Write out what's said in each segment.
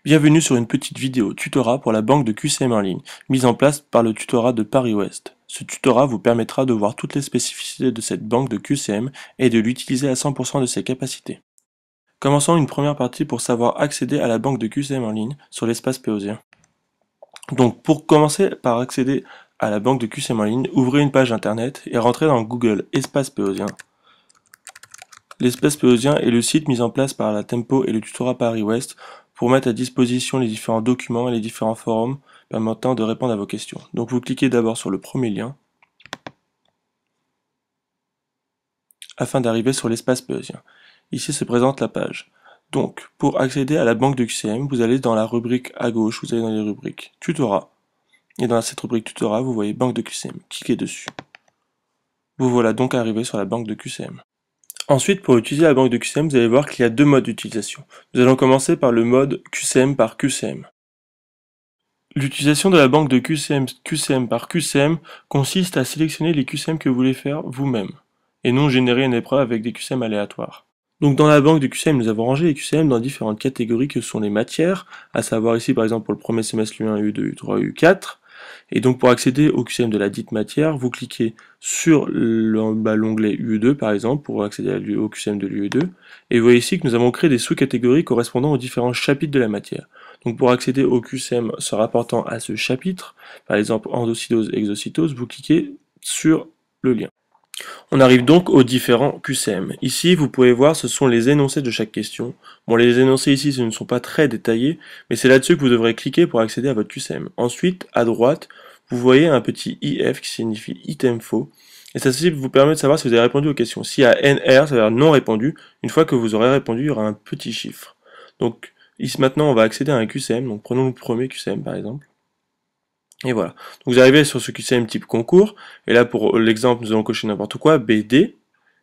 Bienvenue sur une petite vidéo tutorat pour la banque de QCM en ligne, mise en place par le tutorat de Paris Ouest. Ce tutorat vous permettra de voir toutes les spécificités de cette banque de QCM et de l'utiliser à 100% de ses capacités. Commençons une première partie pour savoir accéder à la banque de QCM en ligne sur l'espace Péosien. Donc pour commencer par accéder à la banque de QCM en ligne, ouvrez une page internet et rentrez dans Google Espace Péosien. L'espace Péosien est le site mis en place par la Tempo et le tutorat Paris Ouest pour mettre à disposition les différents documents et les différents forums permettant de répondre à vos questions. Donc vous cliquez d'abord sur le premier lien afin d'arriver sur l'espace Péosien. Ici se présente la page. Donc pour accéder à la banque de QCM, vous allez dans la rubrique à gauche, vous allez dans les rubriques tutorat. Et dans cette rubrique tutorat, vous voyez banque de QCM. Cliquez dessus. Vous voilà donc arrivé sur la banque de QCM. Ensuite, pour utiliser la banque de QCM, vous allez voir qu'il y a deux modes d'utilisation. Nous allons commencer par le mode QCM par QCM. L'utilisation de la banque de QCM par QCM consiste à sélectionner les QCM que vous voulez faire vous-même, et non générer une épreuve avec des QCM aléatoires. Donc dans la banque de QCM, nous avons rangé les QCM dans différentes catégories que sont les matières, à savoir ici par exemple pour le premier semestre U1, U2, U3, U4, et donc pour accéder au QCM de la dite matière, vous cliquez sur l'onglet UE2 par exemple, pour accéder au QCM de l'UE2, et vous voyez ici que nous avons créé des sous-catégories correspondant aux différents chapitres de la matière. Donc pour accéder au QCM se rapportant à ce chapitre, par exemple endocytose, exocytose, vous cliquez sur le lien. On arrive donc aux différents QCM. Ici, vous pouvez voir, ce sont les énoncés de chaque question. Bon, les énoncés ici, ce ne sont pas très détaillés, mais c'est là-dessus que vous devrez cliquer pour accéder à votre QCM. Ensuite, à droite, vous voyez un petit IF qui signifie item faux. Et ça vous permet de savoir si vous avez répondu aux questions. S'il y a NR, ça veut dire non répondu. Une fois que vous aurez répondu, il y aura un petit chiffre. Donc, ici maintenant, on va accéder à un QCM. Donc, prenons le premier QCM par exemple. Et voilà. Donc vous arrivez sur ce QCM type concours, et là pour l'exemple nous allons cocher n'importe quoi, BD,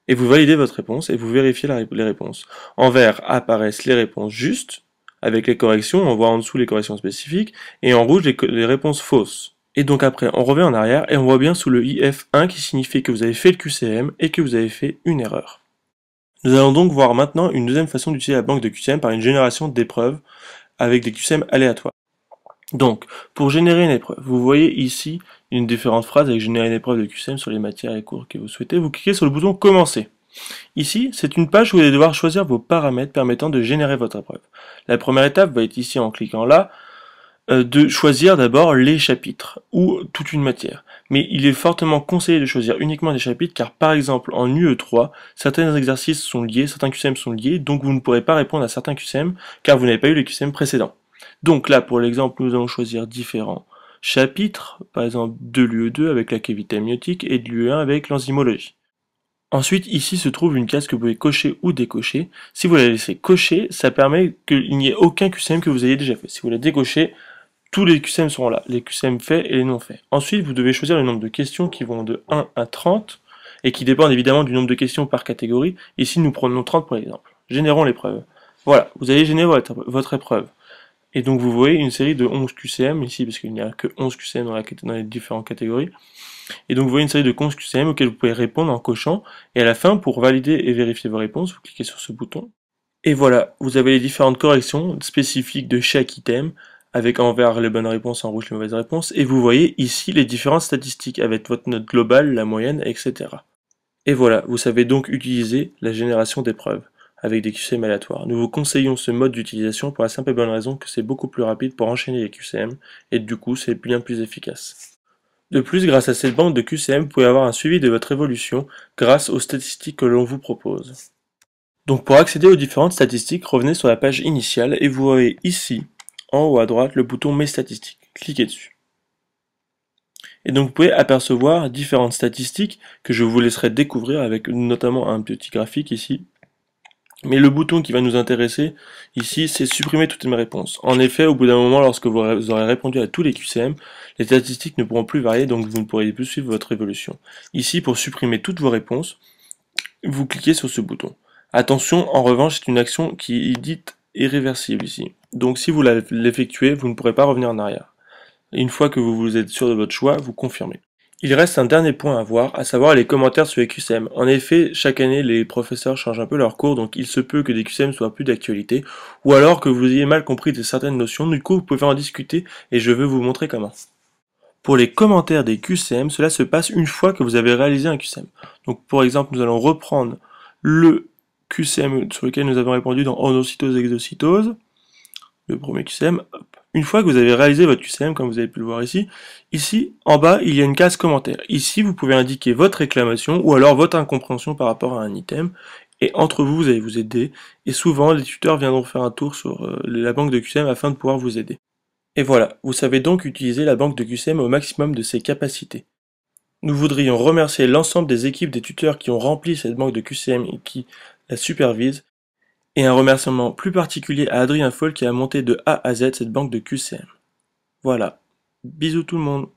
et vous validez votre réponse, et vous vérifiez les réponses. En vert apparaissent les réponses justes, avec les corrections, on voit en dessous les corrections spécifiques, et en rouge les réponses fausses. Et donc après, on revient en arrière, et on voit bien sous le IF1 qui signifie que vous avez fait le QCM, et que vous avez fait une erreur. Nous allons donc voir maintenant une deuxième façon d'utiliser la banque de QCM par une génération d'épreuves, avec des QCM aléatoires. Donc, pour générer une épreuve, vous voyez ici une différente phrase avec générer une épreuve de QCM sur les matières et cours que vous souhaitez. Vous cliquez sur le bouton commencer. Ici, c'est une page où vous allez devoir choisir vos paramètres permettant de générer votre épreuve. La première étape va être ici en cliquant là, de choisir d'abord les chapitres ou toute une matière. Mais il est fortement conseillé de choisir uniquement des chapitres car par exemple en UE3, certains exercices sont liés, certains QCM sont liés, donc vous ne pourrez pas répondre à certains QCM car vous n'avez pas eu les QCM précédents. Donc là, pour l'exemple, nous allons choisir différents chapitres, par exemple de l'UE2 avec la cavité amniotique et de l'UE1 avec l'enzymologie. Ensuite, ici se trouve une case que vous pouvez cocher ou décocher. Si vous la laissez cocher, ça permet qu'il n'y ait aucun QCM que vous ayez déjà fait. Si vous la décochez, tous les QCM seront là, les QCM faits et les non faits. Ensuite, vous devez choisir le nombre de questions qui vont de 1 à 30 et qui dépendent évidemment du nombre de questions par catégorie. Ici, nous prenons 30 pour l'exemple. Générons l'épreuve. Voilà, vous allez générer votre épreuve. Et donc vous voyez une série de 11 QCM ici, parce qu'il n'y a que 11 QCM dans les différentes catégories. Et donc vous voyez une série de 11 QCM auxquels vous pouvez répondre en cochant. Et à la fin, pour valider et vérifier vos réponses, vous cliquez sur ce bouton. Et voilà, vous avez les différentes corrections spécifiques de chaque item, avec en vert les bonnes réponses, en rouge les mauvaises réponses. Et vous voyez ici les différentes statistiques, avec votre note globale, la moyenne, etc. Et voilà, vous savez donc utiliser la génération d'épreuves avec des QCM aléatoires. Nous vous conseillons ce mode d'utilisation pour la simple et bonne raison que c'est beaucoup plus rapide pour enchaîner les QCM, et du coup c'est bien plus efficace. De plus, grâce à cette banque de QCM, vous pouvez avoir un suivi de votre évolution grâce aux statistiques que l'on vous propose. Donc pour accéder aux différentes statistiques, revenez sur la page initiale et vous voyez ici, en haut à droite, le bouton Mes statistiques. Cliquez dessus. Et donc vous pouvez apercevoir différentes statistiques que je vous laisserai découvrir avec notamment un petit graphique ici. Mais le bouton qui va nous intéresser ici, c'est supprimer toutes mes réponses. En effet, au bout d'un moment, lorsque vous aurez répondu à tous les QCM, les statistiques ne pourront plus varier, donc vous ne pourrez plus suivre votre évolution. Ici, pour supprimer toutes vos réponses, vous cliquez sur ce bouton. Attention, en revanche, c'est une action qui est dite irréversible ici. Donc si vous l'effectuez, vous ne pourrez pas revenir en arrière. Et une fois que vous êtes sûr de votre choix, vous confirmez. Il reste un dernier point à voir, à savoir les commentaires sur les QCM. En effet, chaque année, les professeurs changent un peu leurs cours, donc il se peut que des QCM soient plus d'actualité, ou alors que vous ayez mal compris de certaines notions, du coup vous pouvez en discuter, et je vais vous montrer comment. Pour les commentaires des QCM, cela se passe une fois que vous avez réalisé un QCM. Donc pour exemple, nous allons reprendre le QCM sur lequel nous avons répondu dans onocytose exocytose, le premier QCM. Hop. Une fois que vous avez réalisé votre QCM, comme vous avez pu le voir ici en bas, il y a une case commentaire. Ici, vous pouvez indiquer votre réclamation ou alors votre incompréhension par rapport à un item. Et entre vous, vous allez vous aider. Et souvent, les tuteurs viendront faire un tour sur la banque de QCM afin de pouvoir vous aider. Et voilà, vous savez donc utiliser la banque de QCM au maximum de ses capacités. Nous voudrions remercier l'ensemble des équipes des tuteurs qui ont rempli cette banque de QCM et qui la supervisent, et un remerciement plus particulier à Adrien Foll qui a monté de A à Z cette banque de QCM. Voilà. Bisous tout le monde.